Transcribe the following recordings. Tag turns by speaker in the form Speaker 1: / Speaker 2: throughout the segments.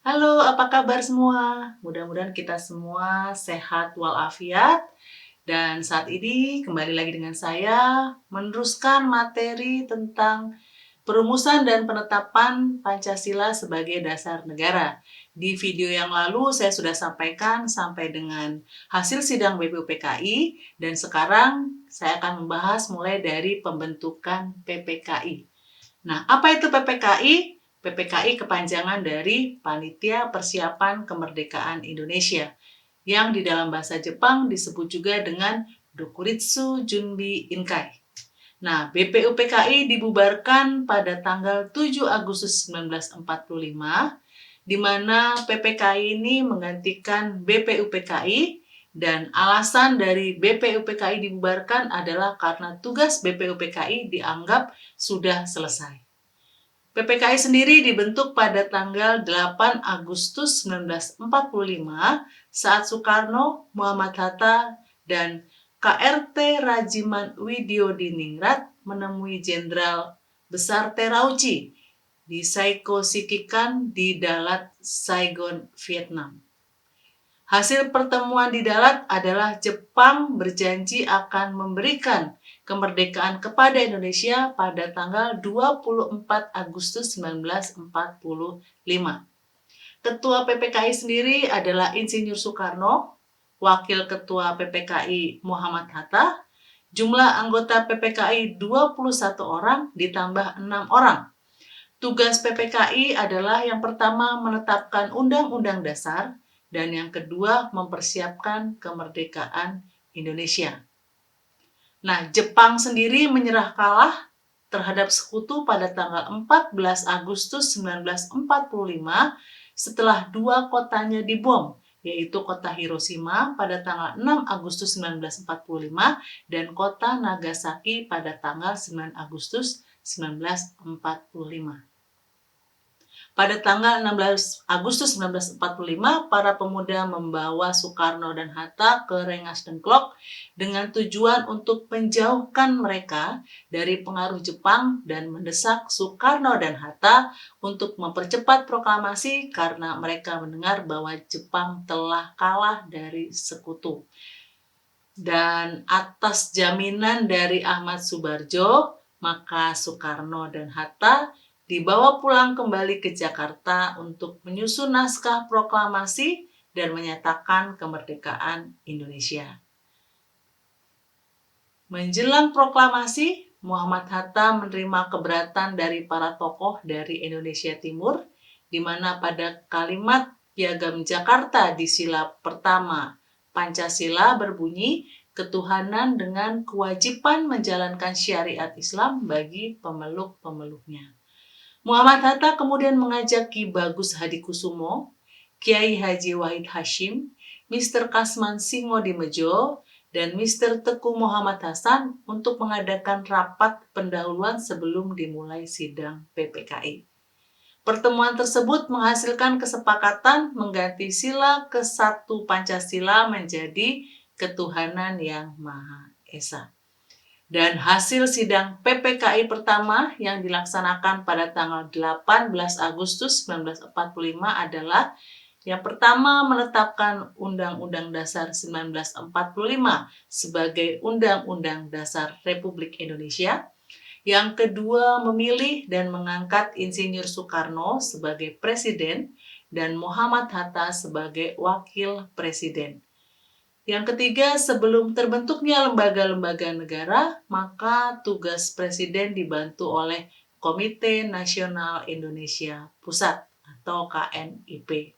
Speaker 1: Halo, apa kabar semua? Mudah-mudahan kita semua sehat walafiat. Dan saat ini kembali lagi dengan saya meneruskan materi tentang perumusan dan penetapan Pancasila sebagai dasar negara. Di video yang lalu saya sudah sampaikan sampai dengan hasil sidang BPUPKI dan sekarang saya akan membahas mulai dari pembentukan PPKI. Nah, apa itu PPKI? PPKI kepanjangan dari Panitia Persiapan Kemerdekaan Indonesia, yang di dalam bahasa Jepang disebut juga dengan Dokuritsu Junbi Inkai. Nah, BPUPKI dibubarkan pada tanggal 7 Agustus 1945, di mana PPKI ini menggantikan BPUPKI, dan alasan dari BPUPKI dibubarkan adalah karena tugas BPUPKI dianggap sudah selesai. PPKI sendiri dibentuk pada tanggal 8 Agustus 1945 saat Soekarno, Muhammad Hatta, dan KRT Rajiman Widyodiningrat menemui Jenderal Besar Terauchi di Saiko-Sikikan di Dalat, Saigon, Vietnam. Hasil pertemuan di Dalat adalah Jepang berjanji akan memberikan kemerdekaan kepada Indonesia pada tanggal 24 Agustus 1945. Ketua PPKI sendiri adalah Insinyur Soekarno, Wakil Ketua PPKI Muhammad Hatta, jumlah anggota PPKI 21 orang ditambah 6 orang. Tugas PPKI adalah yang pertama menetapkan Undang-Undang Dasar, dan yang kedua mempersiapkan kemerdekaan Indonesia. Nah, Jepang sendiri menyerah kalah terhadap Sekutu pada tanggal 14 Agustus 1945 setelah dua kotanya dibom, yaitu kota Hiroshima pada tanggal 6 Agustus 1945 dan kota Nagasaki pada tanggal 9 Agustus 1945. Pada tanggal 16 Agustus 1945, para pemuda membawa Soekarno dan Hatta ke Rengas Dengklok dengan tujuan untuk menjauhkan mereka dari pengaruh Jepang dan mendesak Soekarno dan Hatta untuk mempercepat proklamasi karena mereka mendengar bahwa Jepang telah kalah dari Sekutu. Dan atas jaminan dari Ahmad Subarjo, maka Soekarno dan Hatta dibawa pulang kembali ke Jakarta untuk menyusun naskah proklamasi dan menyatakan kemerdekaan Indonesia. Menjelang proklamasi, Muhammad Hatta menerima keberatan dari para tokoh dari Indonesia Timur, di mana pada kalimat Piagam Jakarta di sila pertama Pancasila berbunyi, ketuhanan dengan kewajiban menjalankan syariat Islam bagi pemeluk-pemeluknya. Muhammad Hatta kemudian mengajak Ki Bagus Hadikusumo, Kiai Haji Wahid Hashim, Mr. Kasman Singodimedjo, dan Mr. Teku Muhammad Hasan untuk mengadakan rapat pendahuluan sebelum dimulai sidang PPKI. Pertemuan tersebut menghasilkan kesepakatan mengganti sila ke-1 Pancasila menjadi ketuhanan yang Maha Esa. Dan hasil sidang PPKI pertama yang dilaksanakan pada tanggal 18 Agustus 1945 adalah yang pertama menetapkan Undang-Undang Dasar 1945 sebagai Undang-Undang Dasar Republik Indonesia. Yang kedua memilih dan mengangkat Insinyur Soekarno sebagai Presiden dan Muhammad Hatta sebagai Wakil Presiden. Yang ketiga, sebelum terbentuknya lembaga-lembaga negara, maka tugas Presiden dibantu oleh Komite Nasional Indonesia Pusat atau KNIP.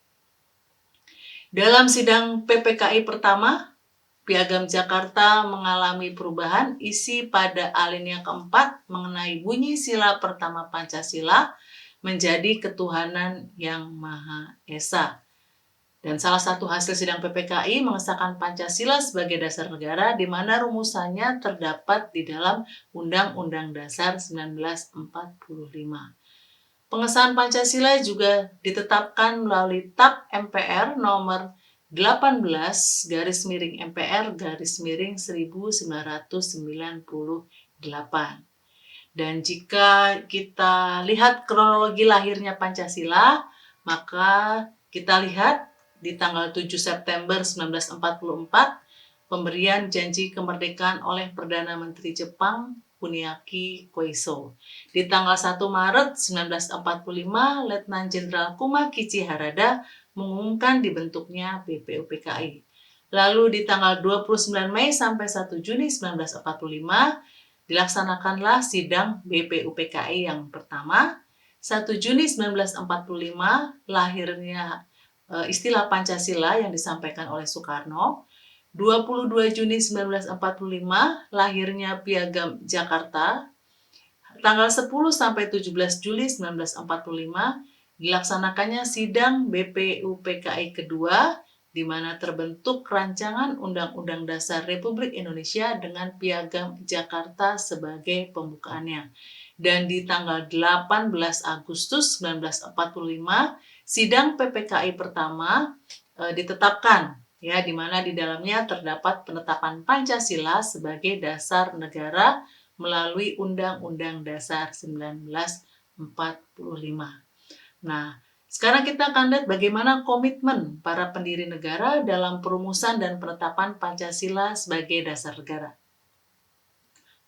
Speaker 1: Dalam sidang PPKI pertama, Piagam Jakarta mengalami perubahan isi pada alinea keempat mengenai bunyi sila pertama Pancasila menjadi ketuhanan yang Maha Esa. Dan salah satu hasil sidang PPKI mengesahkan Pancasila sebagai dasar negara, di mana rumusannya terdapat di dalam Undang-Undang Dasar 1945. Pengesahan Pancasila juga ditetapkan melalui TAP MPR nomor 18/MPR/1998. Dan jika kita lihat kronologi lahirnya Pancasila, maka Kita lihat di tanggal 7 September 1944, pemberian janji kemerdekaan oleh Perdana Menteri Jepang Kuniaki Koiso. Di tanggal 1 Maret 1945, Letnan Jenderal Kumakichi Harada mengumumkan dibentuknya BPUPKI. Lalu di tanggal 29 Mei sampai 1 Juni 1945, dilaksanakanlah sidang BPUPKI yang pertama. 1 Juni 1945 lahirnya istilah Pancasila yang disampaikan oleh Soekarno. 22 Juni 1945 lahirnya Piagam Jakarta. Tanggal 10 sampai 17 Juli 1945 dilaksanakannya sidang BPUPKI kedua, di mana terbentuk rancangan Undang-Undang Dasar Republik Indonesia dengan Piagam Jakarta sebagai pembukaannya. Dan di tanggal 18 Agustus 1945, sidang PPKI pertama ditetapkan, ya, di mana di dalamnya terdapat penetapan Pancasila sebagai dasar negara melalui Undang-Undang Dasar 1945. Nah, sekarang kita akan lihat bagaimana komitmen para pendiri negara dalam perumusan dan penetapan Pancasila sebagai dasar negara.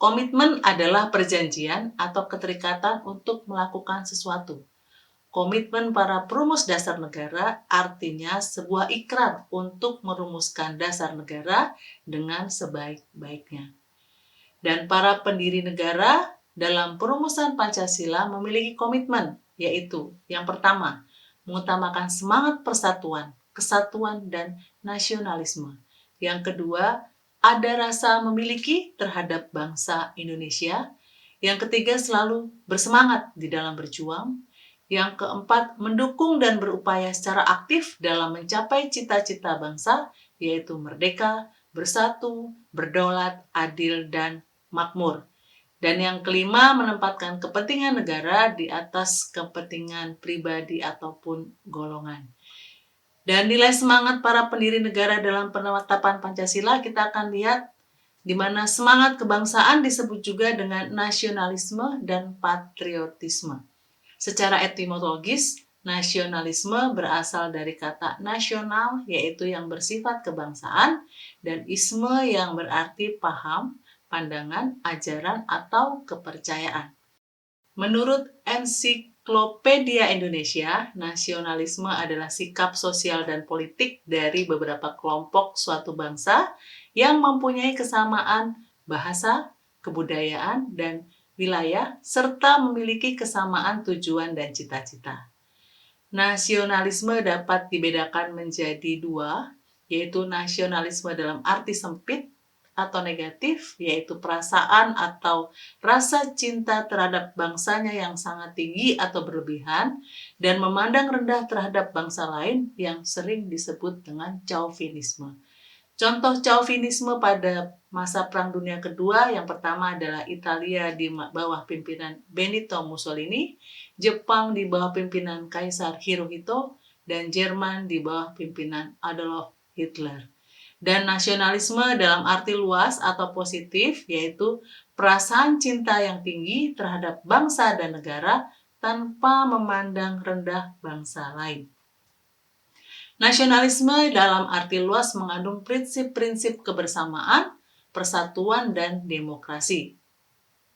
Speaker 1: Komitmen adalah perjanjian atau keterikatan untuk melakukan sesuatu. Komitmen para perumus dasar negara artinya sebuah ikrar untuk merumuskan dasar negara dengan sebaik-baiknya. Dan para pendiri negara dalam perumusan Pancasila memiliki komitmen, yaitu yang pertama, mengutamakan semangat persatuan, kesatuan, dan nasionalisme. Yang kedua, ada rasa memiliki terhadap bangsa Indonesia. Yang ketiga, selalu bersemangat di dalam berjuang. Yang keempat, mendukung dan berupaya secara aktif dalam mencapai cita-cita bangsa, yaitu merdeka, bersatu, berdaulat, adil, dan makmur. Dan yang kelima, menempatkan kepentingan negara di atas kepentingan pribadi ataupun golongan. Dan nilai semangat para pendiri negara dalam penetapan Pancasila kita akan lihat di mana semangat kebangsaan disebut juga dengan nasionalisme dan patriotisme. Secara etimologis, nasionalisme berasal dari kata nasional, yaitu yang bersifat kebangsaan, dan isme yang berarti paham, pandangan, ajaran, atau kepercayaan. Menurut Ensiklopedia Indonesia, nasionalisme adalah sikap sosial dan politik dari beberapa kelompok suatu bangsa yang mempunyai kesamaan bahasa, kebudayaan, dan wilayah, serta memiliki kesamaan tujuan dan cita-cita. Nasionalisme dapat dibedakan menjadi dua, yaitu nasionalisme dalam arti sempit atau negatif, yaitu perasaan atau rasa cinta terhadap bangsanya yang sangat tinggi atau berlebihan, dan memandang rendah terhadap bangsa lain yang sering disebut dengan chauvinisme. Contoh chauvinisme pada masa Perang Dunia Kedua yang pertama adalah Italia di bawah pimpinan Benito Mussolini, Jepang di bawah pimpinan Kaisar Hirohito, dan Jerman di bawah pimpinan Adolf Hitler. Dan nasionalisme dalam arti luas atau positif, yaitu perasaan cinta yang tinggi terhadap bangsa dan negara tanpa memandang rendah bangsa lain. Nasionalisme dalam arti luas mengandung prinsip-prinsip kebersamaan, persatuan, dan demokrasi.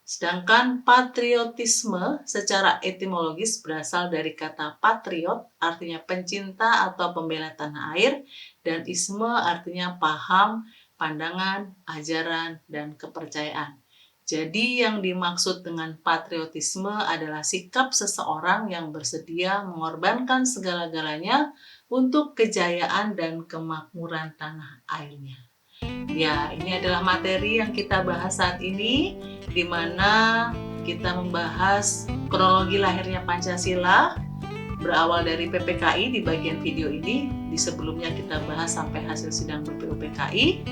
Speaker 1: Sedangkan patriotisme secara etimologis berasal dari kata patriot, artinya pencinta atau pembela tanah air, dan isme artinya paham, pandangan, ajaran, dan kepercayaan. Jadi yang dimaksud dengan patriotisme adalah sikap seseorang yang bersedia mengorbankan segala-galanya untuk kejayaan dan kemakmuran tanah airnya. Ya, ini adalah materi yang kita bahas saat ini, di mana kita membahas kronologi lahirnya Pancasila, berawal dari PPKI di bagian video ini. Di sebelumnya kita bahas sampai hasil sidang BPUPKI,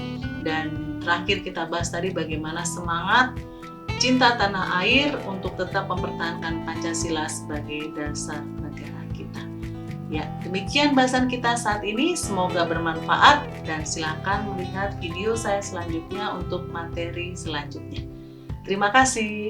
Speaker 1: dan terakhir kita bahas tadi bagaimana semangat cinta tanah air untuk tetap mempertahankan Pancasila sebagai dasar negara kita. Ya, demikian bahasan kita saat ini, semoga bermanfaat, dan silakan melihat video saya selanjutnya untuk materi selanjutnya. Terima kasih.